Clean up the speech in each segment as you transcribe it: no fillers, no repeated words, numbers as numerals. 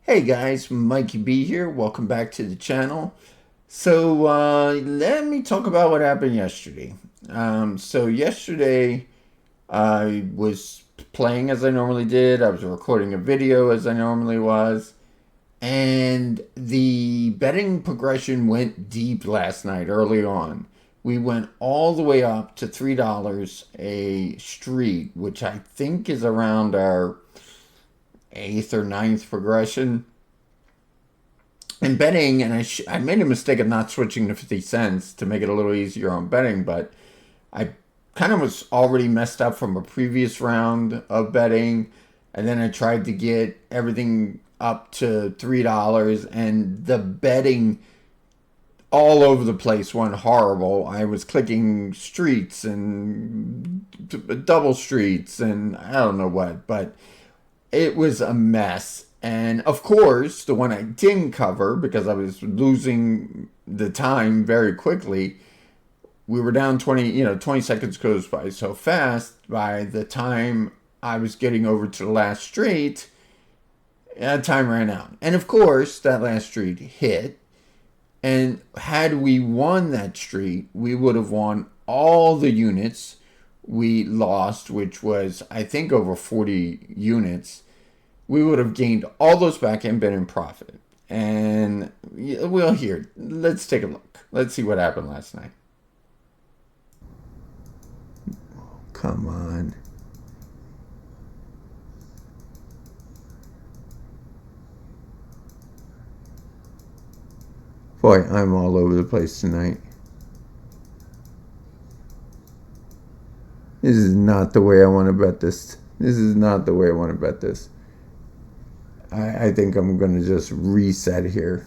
Hey guys, Mikey B here. Welcome back to the channel. Let me talk about what happened yesterday. Yesterday I was playing as I normally did. I was recording a video as I normally was. And the betting progression went deep last night early on. We went all the way up to $3 a street, which I think is around our eighth or ninth progression. And betting, and I made a mistake of not switching to 50 cents to make it a little easier on betting, but I kind of was already messed up from a previous round of betting. And then I tried to get everything up to $3, and the betting all over the place went horrible. I was clicking streets and double streets and I don't know what, but it was a mess. And of course, the one I didn't cover because I was losing the time very quickly, we were down 20 seconds goes by so fast. By the time I was getting over to the last street, time ran out. And of course, that last street hit. And had we won that street, we would have won all the units we lost, which was, I think, over 40 units. We would have gained all those back and been in profit. And we'll hear. Let's take a look. Let's see what happened last night. Come on. Boy, I'm all over the place tonight. This is not the way I want to bet this. This is not the way I want to bet this. I think I'm going to just reset here.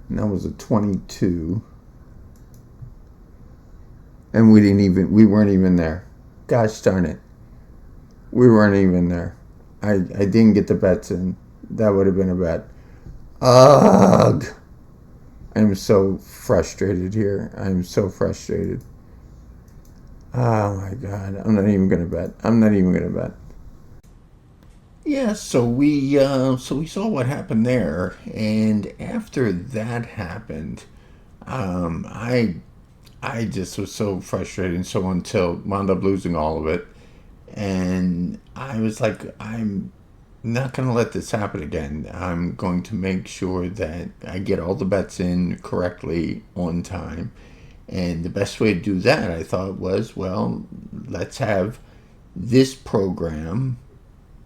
And that was a 22. And we weren't even there. Gosh darn it. We weren't even there. I didn't get the bets in. That would have been a bet. Ugh. I'm so frustrated here. I'm so frustrated. Oh my God. I'm not even going to bet. I'm not even going to bet. Yeah, so we saw what happened there, and after that happened, I just was so frustrated, and so until wound up losing all of it, and I was like, I'm not going to let this happen again. I'm going to make sure that I get all the bets in correctly on time. And the best way to do that, I thought, was, well, let's have this program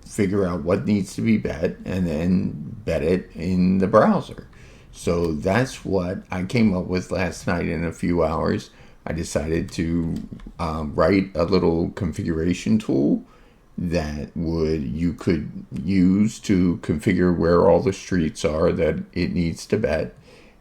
figure out what needs to be bet and then bet it in the browser. So that's what I came up with last night in a few hours. I decided to write a little configuration tool that you could use to configure where all the streets are that it needs to bet,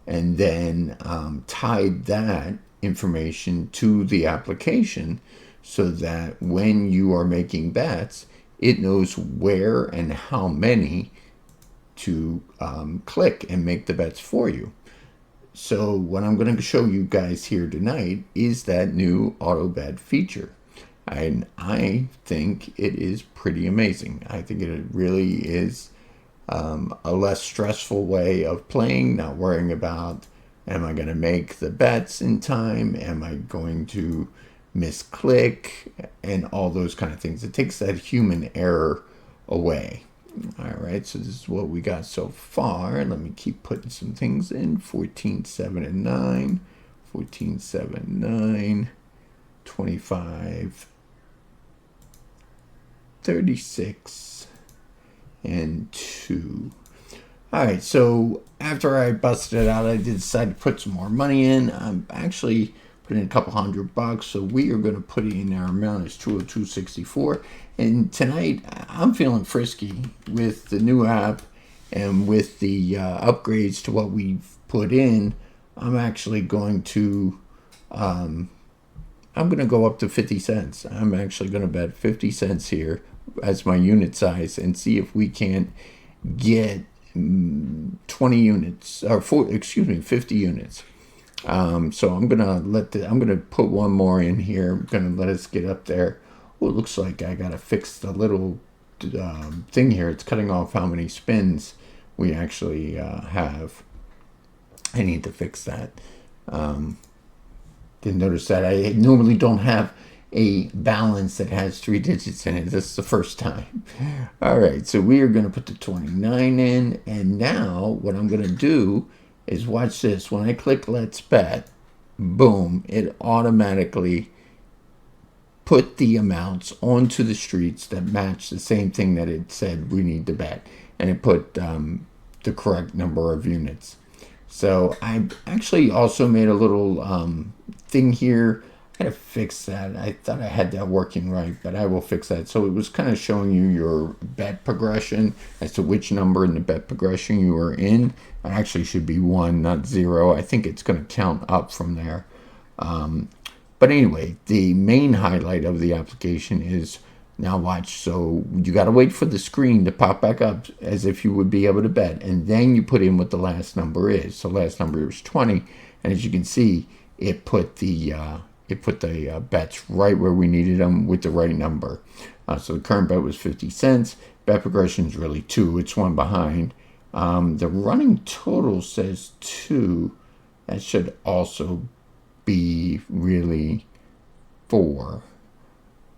and then tied that information to the application so that when you are making bets, it knows where and how many to click and make the bets for you. So what I'm going to show you guys here tonight is that new auto bet feature. And I think it is pretty amazing. I think it really is a less stressful way of playing, not worrying about, am I going to make the bets in time? Am I going to misclick? And all those kind of things. It takes that human error away. All right, so this is what we got so far. Let me keep putting some things in. 14, 7, and 9. 14, 7, 9. 25. 36. And 2. All right, so after I busted it out, I did decide to put some more money in. I'm actually putting in a couple $100, so we are going to put in our amount is 202.64. And tonight, I'm feeling frisky with the new app and with the upgrades to what we've put in. I'm actually going to go up to 50 cents. I'm actually going to bet 50 cents here as my unit size and see if we can't get 20 units or 50 units. So I'm gonna put one more in here. I'm gonna let us get up there Oh, it looks like I gotta fix the little thing here. It's cutting off how many spins we actually have. I need to fix that. Didn't notice that. I normally don't have a balance that has 3 digits in it. This is the first time. All right, so we are going to put the 29 in, and now what I'm going to do is watch this. When I click Let's Bet, boom, it automatically put the amounts onto the streets that match the same thing that it said we need to bet, and it put the correct number of units. So I actually also made a little thing here. I had to fix that. I thought I had that working right, but I will fix that. So it was kind of showing you your bet progression as to which number in the bet progression you are in. It actually should be 1, not 0. I think it's going to count up from there. But anyway, the main highlight of the application is, now watch. So you got to wait for the screen to pop back up as if you would be able to bet, and then you put in what the last number is. So last number is 20, and as you can see, it put the bets right where we needed them with the right number. So the current bet was 50 cents. Bet progression is really 2. It's 1 behind. The running total says 2. That should also be really 4.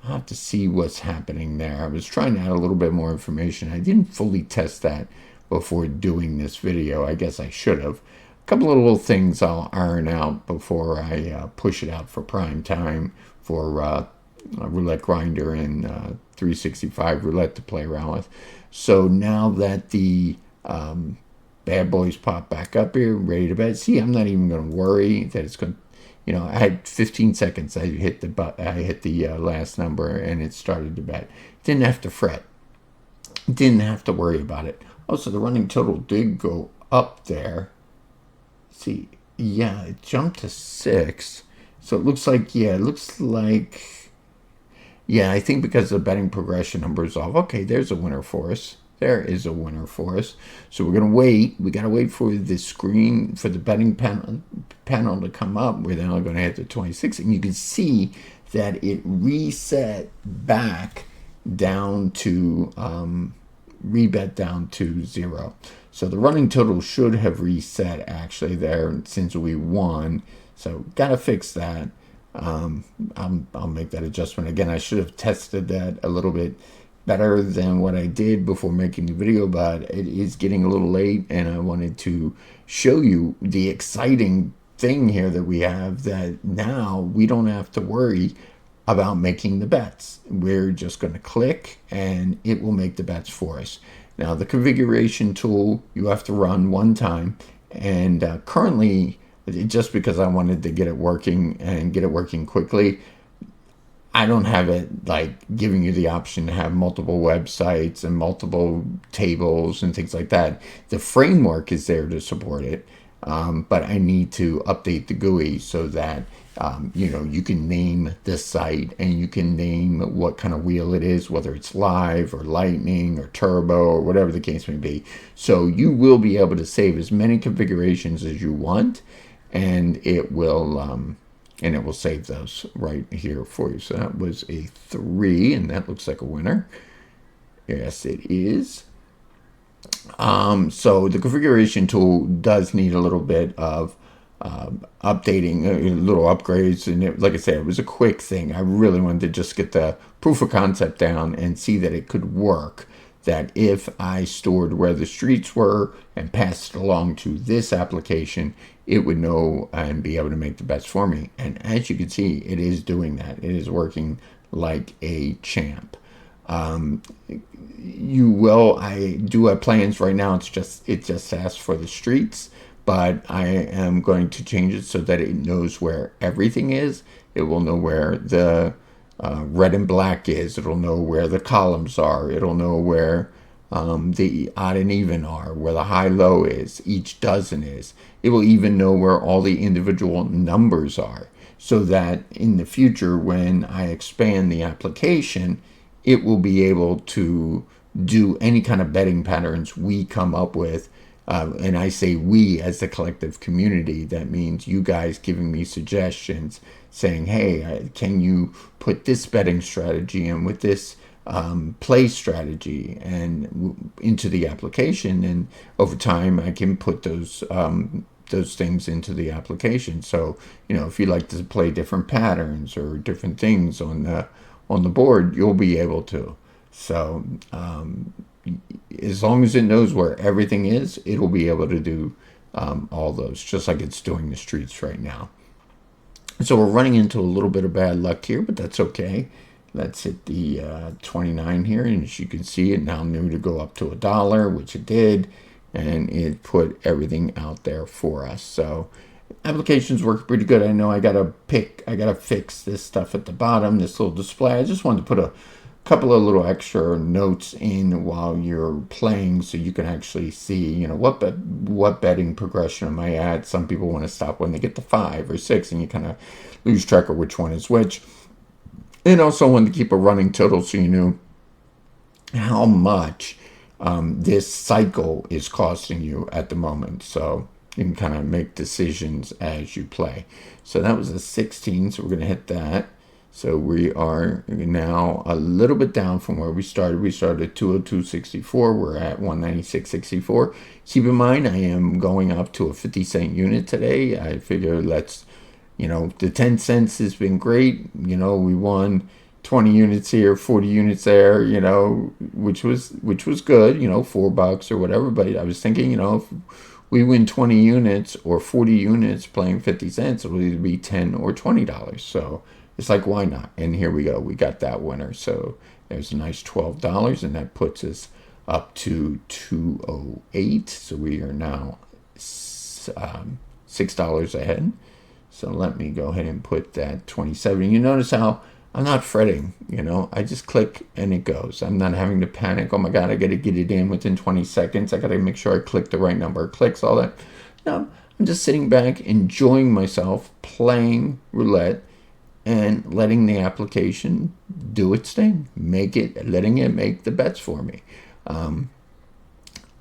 I'll have to see what's happening there. I was trying to add a little bit more information. I didn't fully test that before doing this video. I guess I should have. A couple of little things I'll iron out before I push it out for prime time for Roulette Grinder and 365 Roulette to play around with. So now that the bad boys pop back up here, ready to bet. See, I'm not even going to worry that it's going to, I had 15 seconds. I hit the last number, and it started to bet. Didn't have to fret. Didn't have to worry about it. Also, the running total did go up there. See, yeah, it jumped to 6. So it looks like, I think because the betting progression number is off. Okay, there's a winner for us. There is a winner for us. So we're going to wait. We got to wait for the screen, for the betting panel to come up. We're now going to hit the 26. And you can see that it reset back down to, rebet down to 0. So the running total should have reset actually there since we won. So got to fix that. I'll make that adjustment. Again, I should have tested that a little bit better than what I did before making the video, but it is getting a little late, and I wanted to show you the exciting thing here that we have, that now we don't have to worry about making the bets. We're just going to click and it will make the bets for us. Now the configuration tool you have to run one time, and currently, just because I wanted to get it working and get it working quickly, I don't have it like giving you the option to have multiple websites and multiple tables and things like that. The framework is there to support it, but I need to update the GUI so that you can name the site and you can name what kind of wheel it is, whether it's live or lightning or turbo or whatever the case may be. So you will be able to save as many configurations as you want, and it will save those right here for you. So that was a 3, and that looks like a winner. Yes, it is. So the configuration tool does need a little bit of updating, little upgrades, and like I said, it was a quick thing. I really wanted to just get the proof of concept down and see that it could work, that if I stored where the streets were and passed it along to this application, it would know and be able to make the bets for me. And as you can see, it is doing that. It is working like a champ. I do have plans right now. It just asks for the streets, but I am going to change it so that it knows where everything is. It will know where the red and black is. It'll know where the columns are. It'll know where the odd and even are, where the high-low is, each dozen is. It will even know where all the individual numbers are, so that in the future, when I expand the application, it will be able to do any kind of betting patterns we come up with And I say we as the collective community. That means you guys giving me suggestions, saying, hey, can you put this betting strategy in with this play strategy and into the application, and over time I can put those things into the application. So if you like to play different patterns or different things on the board, you'll be able to. So as long as it knows where everything is, it'll be able to do all those, just like it's doing the streets right now. So we're running into a little bit of bad luck here, but that's okay. Let's hit the 29 here, and as you can see, it now knew to go up to $1, which it did, and it put everything out there for us. So applications work pretty good. I know I gotta fix this stuff at the bottom, this little display. I just wanted to put a couple of little extra notes in while you're playing, so you can actually see, what betting progression am I at. Some people want to stop when they get to 5 or 6, and you kind of lose track of which one is which. And also wanted to keep a running total so you knew how much this cycle is costing you at the moment. So you can kind of make decisions as you play. So that was a 16, so we're going to hit that. So we are now a little bit down from where we started. We started at 202.64. We're at 196.64. Keep in mind, I am going up to a 50-cent unit today. I figure the 10 cents has been great. We won 20 units here, 40 units there, which was good, $4 or whatever. But I was thinking, if we win 20 units or 40 units playing 50 cents, it'll either be $10 or $20. So it's like, why not? And here we go. We got that winner. So there's a nice $12, and that puts us up to 208. So we are now $6 ahead. So let me go ahead and put that 27. You notice how I'm not fretting, I just click and it goes. I'm not having to panic. Oh my God, I got to get it in within 20 seconds. I got to make sure I click the right number of clicks, all that. No, I'm just sitting back, enjoying myself, playing roulette, and letting the application do its thing, letting it make the bets for me.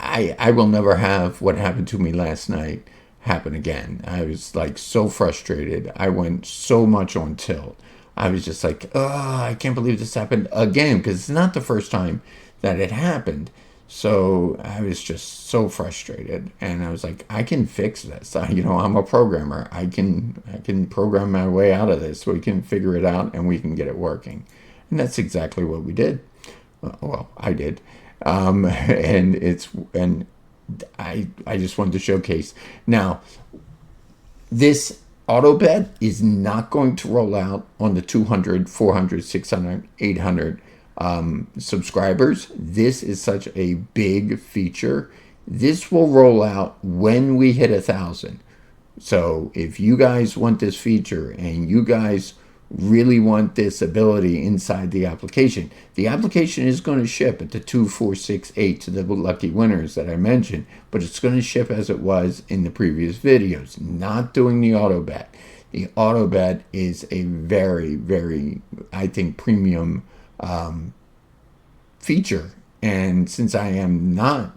I will never have what happened to me last night happen again. I was like so frustrated. I went so much on tilt. I was just like, oh, I can't believe this happened again, because it's not the first time that it happened. So I was just so frustrated, and I was like, I can fix this. I'm a programmer. I can program my way out of this. We can figure it out, and we can get it working. And that's exactly what we did. Well, I did. And I just wanted to showcase. Now, this auto bet is not going to roll out on the 200, 400, 600, 800 subscribers. This is such a big feature. This will roll out when we hit 1,000. So if you guys want this feature and you guys really want this ability inside the application is going to ship at the 2468 to the lucky winners that I mentioned, but it's going to ship as it was in the previous videos, not doing the auto bet. The auto bet is a very, very, I think, premium feature. And since I am not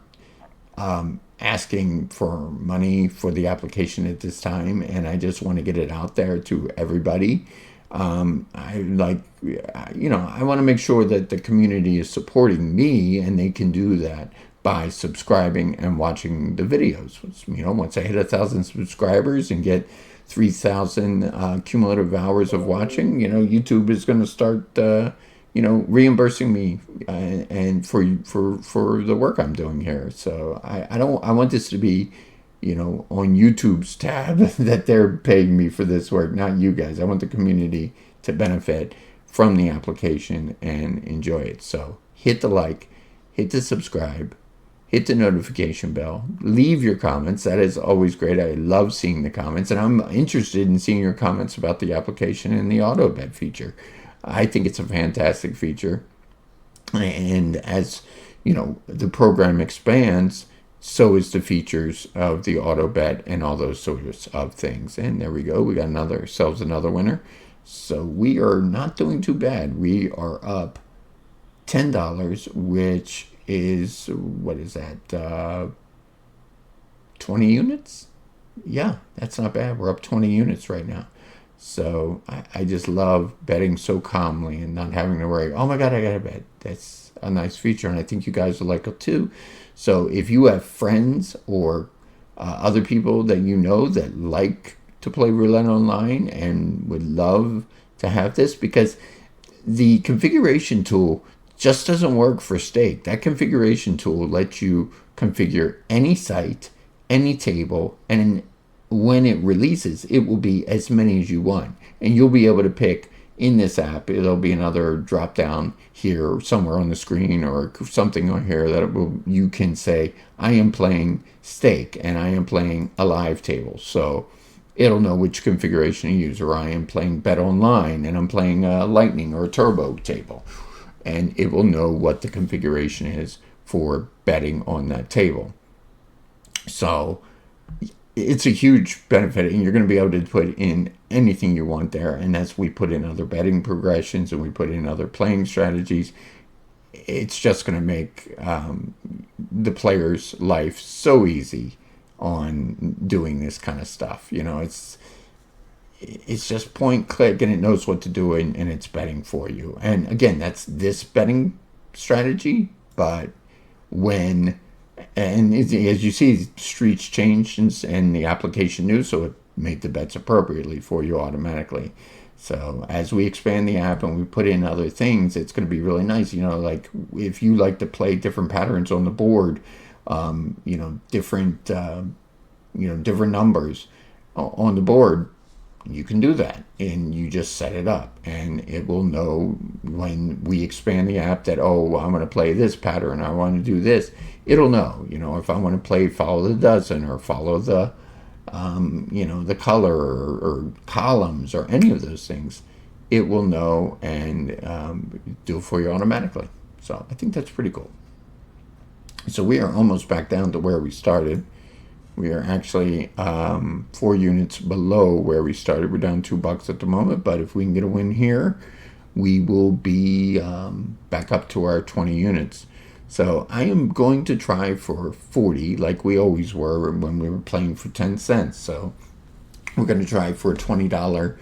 asking for money for the application at this time, and I just want to get it out there to everybody, I want to make sure that the community is supporting me, and they can do that by subscribing and watching the videos. Once I hit 1,000 subscribers and get 3,000 cumulative hours of watching, YouTube is going to start, reimbursing me and for the work I'm doing here. So I want this to be, on YouTube's tab that they're paying me for this work, not you guys. I want the community to benefit from the application and enjoy it. So hit the like, hit the subscribe, hit the notification bell, leave your comments. That is always great. I love seeing the comments, and I'm interested in seeing your comments about the application and the auto bet feature. I think it's a fantastic feature. And as the program expands, so is the features of the auto bet and all those sorts of things. And there we go. We got ourselves another winner. So we are not doing too bad. We are up $10, which is, what is that? 20 units. Yeah, that's not bad. We're up 20 units right now. So I just love betting so calmly and not having to worry, oh my God, I got to bet. That's a nice feature. And I think you guys will like it too. So if you have friends or other people that you know that like to play roulette online and would love to have this, because the configuration tool just doesn't work for stake. That configuration tool lets you configure any site, any table, and when it releases, it will be as many as you want. And you'll be able to pick in this app, there'll be another drop down here somewhere on the screen or something on here that you can say, I am playing stake and I am playing a live table. So it'll know which configuration to use, or I am playing bet online and I'm playing a lightning or a turbo table. And it will know what the configuration is for betting on that table. So it's a huge benefit, and you're going to be able to put in anything you want there. And as we put in other betting progressions and we put in other playing strategies, it's just going to make the player's life so easy on doing this kind of stuff. You know, it's just point, click, and it knows what to do, and it's betting for you. And again, that's this betting strategy, but as you see, streets changed and the application knew, so it made the bets appropriately for you automatically. So as we expand the app and we put in other things, it's going to be really nice. You know, like if you like to play different patterns on the board, different numbers on the board, you can do that, and you just set it up, and it will know when we expand the app that, oh, I'm going to play this pattern, I want to do this. It'll know, if I want to play follow the dozen or follow the, the color or columns or any of those things, it will know and do it for you automatically. So I think that's pretty cool. So we are almost back down to where we started. We are actually 4 units below where we started. We're down $2 at the moment, but if we can get a win here, we will be back up to our 20 units. So I am going to try for 40, like we always were when we were playing for 10 cents. So we're going to try for a $20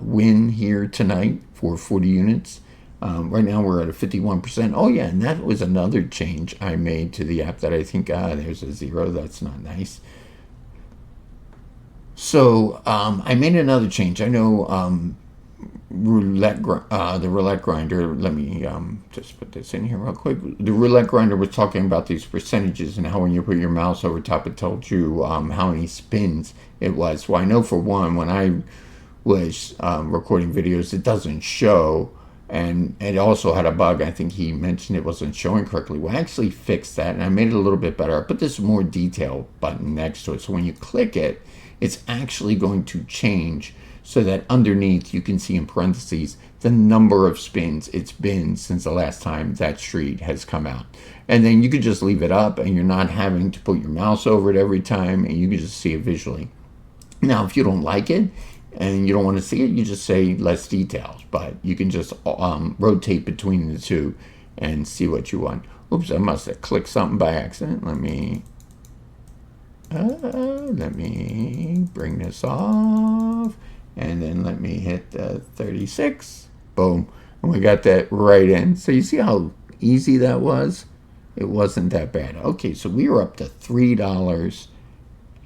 win here tonight for 40 units. Right now we're at a 51%. Oh yeah, and that was another change I made to the app that I think, there's a 0. That's not nice. So I made another change. I know the roulette grinder. Let me just put this in here real quick. The roulette grinder was talking about these percentages and how when you put your mouse over top, it told you how many spins it was. Well, I know for one, when I was recording videos, it doesn't show. And it also had a bug. I think he mentioned it wasn't showing correctly. Well, I actually fixed that, and I made it a little bit better. I put this more detail button next to it. So when you click it, it's actually going to change so that underneath you can see in parentheses the number of spins it's been since the last time that street has come out. And then you could just leave it up, and you're not having to put your mouse over it every time, and you can just see it visually. Now, if you don't like it, and you don't want to see it, you just say less details. But you can just rotate between the two and see what you want. Oops, I must have clicked something by accident. Let me bring this off. And then let me hit 36. Boom. And we got that right in. So you see how easy that was? It wasn't that bad. Okay, so we were up to $3.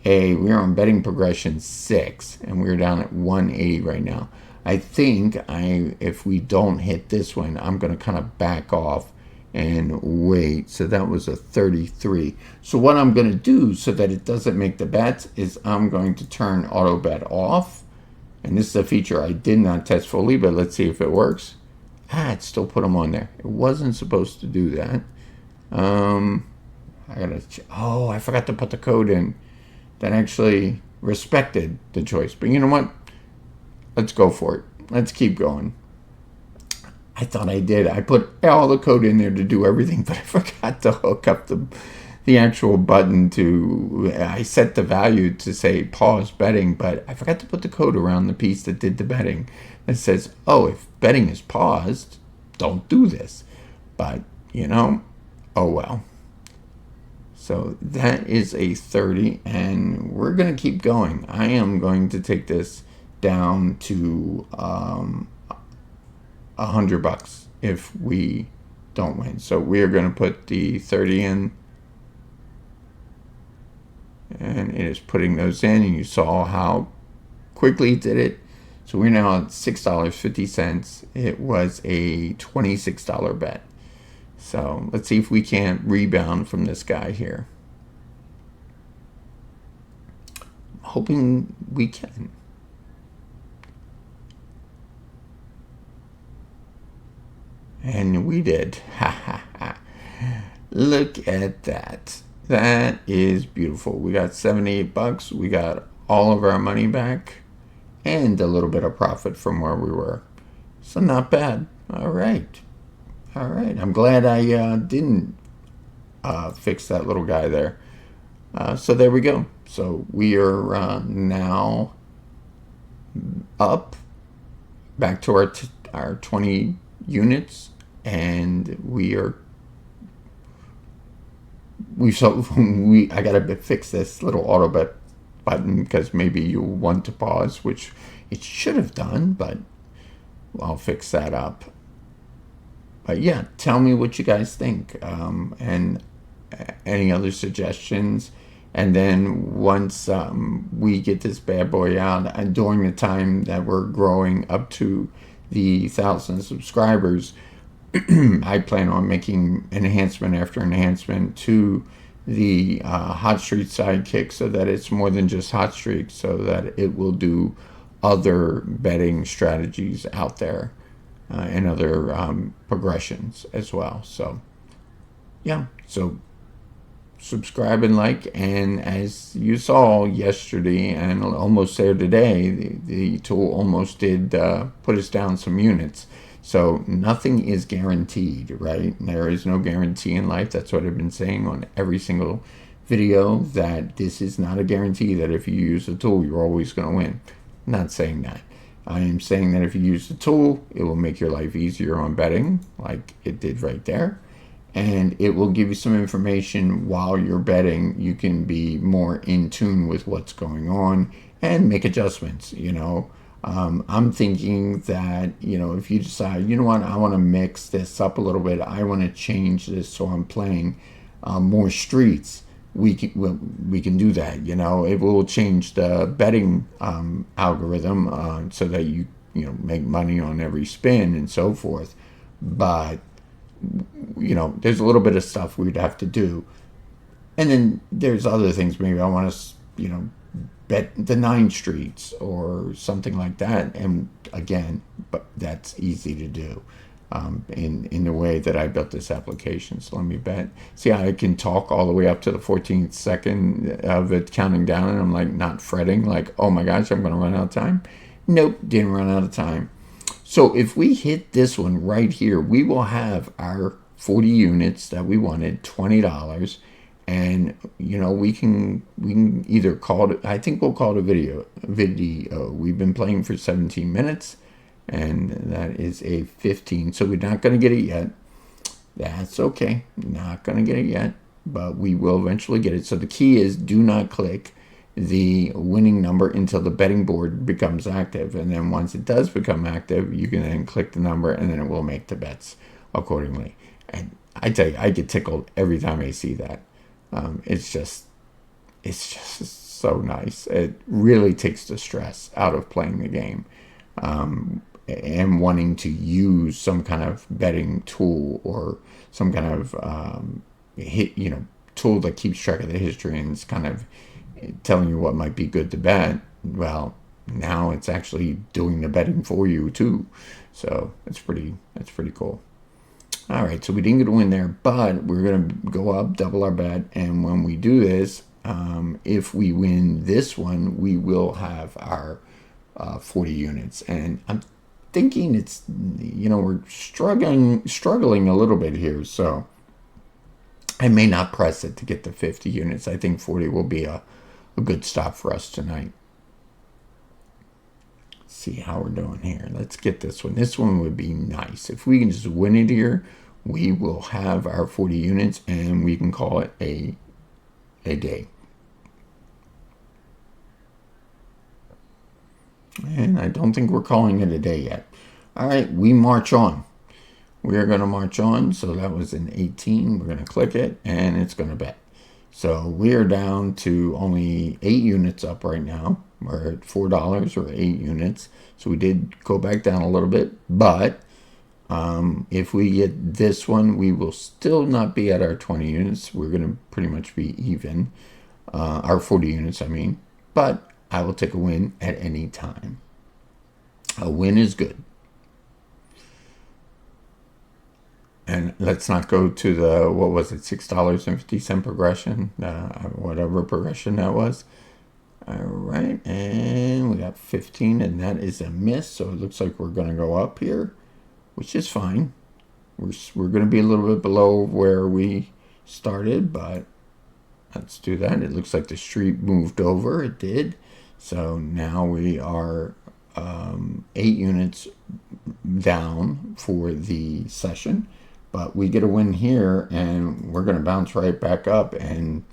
We're on betting progression 6, and we're down at 180 right now. I think if we don't hit this one, I'm going to kind of back off and wait. So that was a 33. So what I'm going to do so that it doesn't make the bets is I'm going to turn auto bet off. And this is a feature I did not test fully, but let's see if it works. It still put them on there. It wasn't supposed to do that. I forgot to put the code in. That actually respected the choice. But you know what? Let's go for it. Let's keep going. I thought I did. I put all the code in there to do everything, but I forgot to hook up the actual button I set the value to say pause betting, but I forgot to put the code around the piece that did the betting. That says, oh, if betting is paused, don't do this. But, oh well. So that is a 30, and we're going to keep going. I am going to take this down to $100 if we don't win. So we are going to put the 30 in, and it is putting those in, and you saw how quickly it did it. So we're now at $6.50. It was a $26 bet. So let's see if we can't rebound from this guy here. I'm hoping we can. And we did. Look at that. That is beautiful. We got $78. We got all of our money back and a little bit of profit from where we were. So not bad. All right. All right. I'm glad I didn't fix that little guy there. So there we go. So we are now up back to our 20 units, and I gotta fix this little auto bet button because maybe you want to pause, which it should have done, but I'll fix that up. But yeah, tell me what you guys think, and any other suggestions. And then once we get this bad boy out, and during the time that we're growing up to the 1,000 subscribers, I plan on making enhancement after enhancement to the Hot Streak Sidekick so that it's more than just Hot Streak, so that it will do other betting strategies out there and other progressions as well. So yeah, so subscribe and like, and as you saw yesterday and almost there today, the tool almost did put us down some units. So nothing is guaranteed, right? There is no guarantee in life. That's what I've been saying on every single video, that this is not a guarantee that if you use the tool, you're always going to win. I'm not saying that. I am saying that if you use the tool, it will make your life easier on betting, like it did right there. And it will give you some information while you're betting. You can be more in tune with what's going on and make adjustments, I'm thinking that, if you decide, you know what, I want to mix this up a little bit, I want to change this so I'm playing more streets, we can do that. It will change the betting algorithm so that you make money on every spin and so forth. But there's a little bit of stuff we'd have to do, and then there's other things. Maybe I want to bet the 9 streets or something like that, and again, but that's easy to do in the way that I built this application. So let me bet. See, I can talk all the way up to the 14th second of it counting down, and I'm like not fretting, like, oh my gosh, I'm going to run out of time. Nope, didn't run out of time. So if we hit this one right here, we will have our 40 units that we wanted, $20, and we can either call it, I think we'll call it a video. We've been playing for 17 minutes, and that is a 15. So we're not going to get it yet. That's okay. Not going to get it yet, but we will eventually get it. So the key is, do not click the winning number until the betting board becomes active, and then once it does become active, you can then click the number, and then it will make the bets accordingly. And I tell you, I get tickled every time I see that. It's just so nice. It really takes the stress out of playing the game, and wanting to use some kind of betting tool or some kind of tool that keeps track of the history and is kind of telling you what might be good to bet. Well, now it's actually doing the betting for you too. So that's pretty cool. All right, so we didn't get a win there, but we're going to go up, double our bet, and when we do this, if we win this one, we will have our 40 units. And I'm thinking it's, we're struggling a little bit here, so I may not press it to get the 50 units. I think 40 will be a good stop for us tonight. Let's see how we're doing here. Let's get this one. This one would be nice. If we can just win it here, we will have our 40 units, and we can call it a a day. And I don't think we're calling it a day yet. All right, we march on. We are going to march on. So that was an 18. We're going to click it, and it's going to bet. So we are down to only 8 units up right now. We're at $4 or 8 units. So we did go back down a little bit. But if we get this one, we will still not be at our 20 units. We're going to pretty much be even. Our 40 units, I mean. But I will take a win at any time. A win is good. And let's not go to the, what was it, $6.50 progression, whatever progression that was. All right, and we got 15, and that is a miss. So it looks like we're going to go up here, which is fine. We're going to be a little bit below where we started, but let's do that. It looks like the street moved over. It did. So now we are 8 units down for the session. But we get a win here, and we're going to bounce right back up and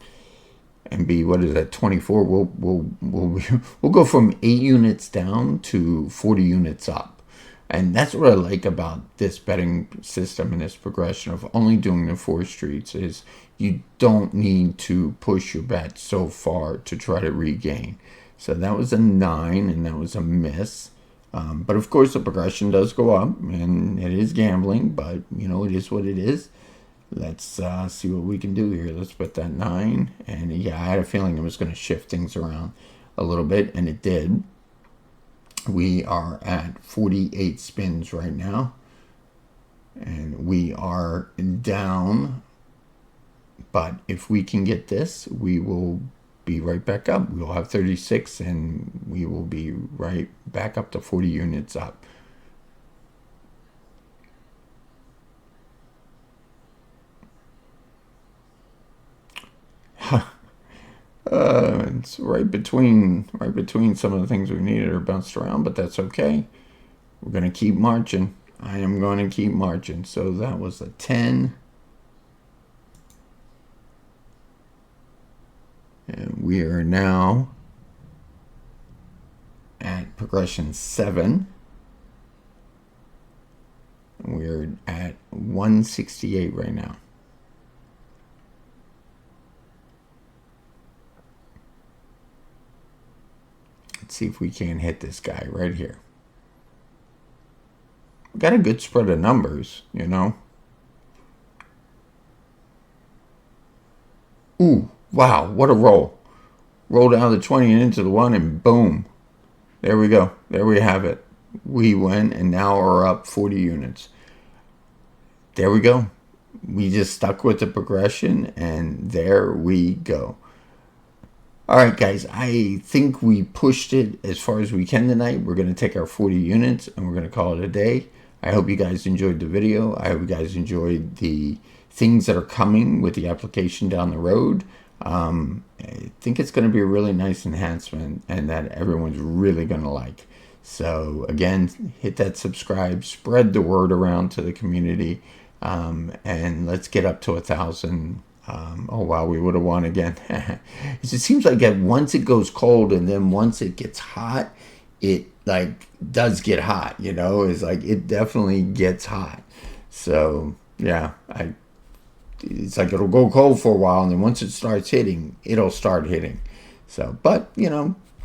be, what is that, 24. We'll go from 8 units down to 40 units up. And that's what I like about this betting system and this progression of only doing the 4 streets is you don't need to push your bet so far to try to regain. So that was a 9, and that was a miss. But of course the progression does go up, and it is gambling, but it is what it is. Let's see what we can do here. Let's put that 9, and yeah, I had a feeling it was going to shift things around a little bit, and it did. We are at 48 spins right now, and we are down, but if we can get this, we will be right back up. We will have 36, and we will be right back up to 40 units up. It's right between some of the things we needed or bounced around, but that's okay. We're going to keep marching. I am going to keep marching. So that was a 10. And we are now at progression 7. We're at 168 right now. Let's see if we can hit this guy right here. We got a good spread of numbers, Ooh, wow, what a roll. Roll down the 20 and into the 1, and boom. There we go. There we have it. We win, and now we're up 40 units. There we go. We just stuck with the progression, and there we go. All right, guys, I think we pushed it as far as we can tonight. We're going to take our 40 units, and we're going to call it a day. I hope you guys enjoyed the video. I hope you guys enjoyed the things that are coming with the application down the road. I think it's going to be a really nice enhancement, and that everyone's really going to like. So, again, hit that subscribe, spread the word around to the community, and let's get up to 1,000. Oh wow, we would have won again. It seems like once it goes cold and then once it gets hot, it does get hot. It's like it definitely gets hot. So yeah, it's like it'll go cold for a while, and then once it starts hitting, it'll start hitting. So, but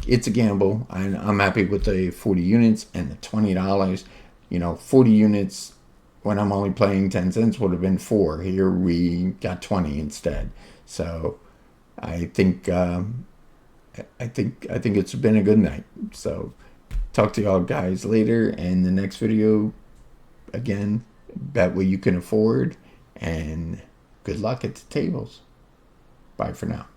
it's a gamble. I'm happy with the 40 units and the $20. 40 units. When I'm only playing 10 cents would have been 4. Here we got 20 instead. So I think it's been a good night. So talk to y'all guys later, and the next video, again, bet what you can afford, and good luck at the tables. Bye for now.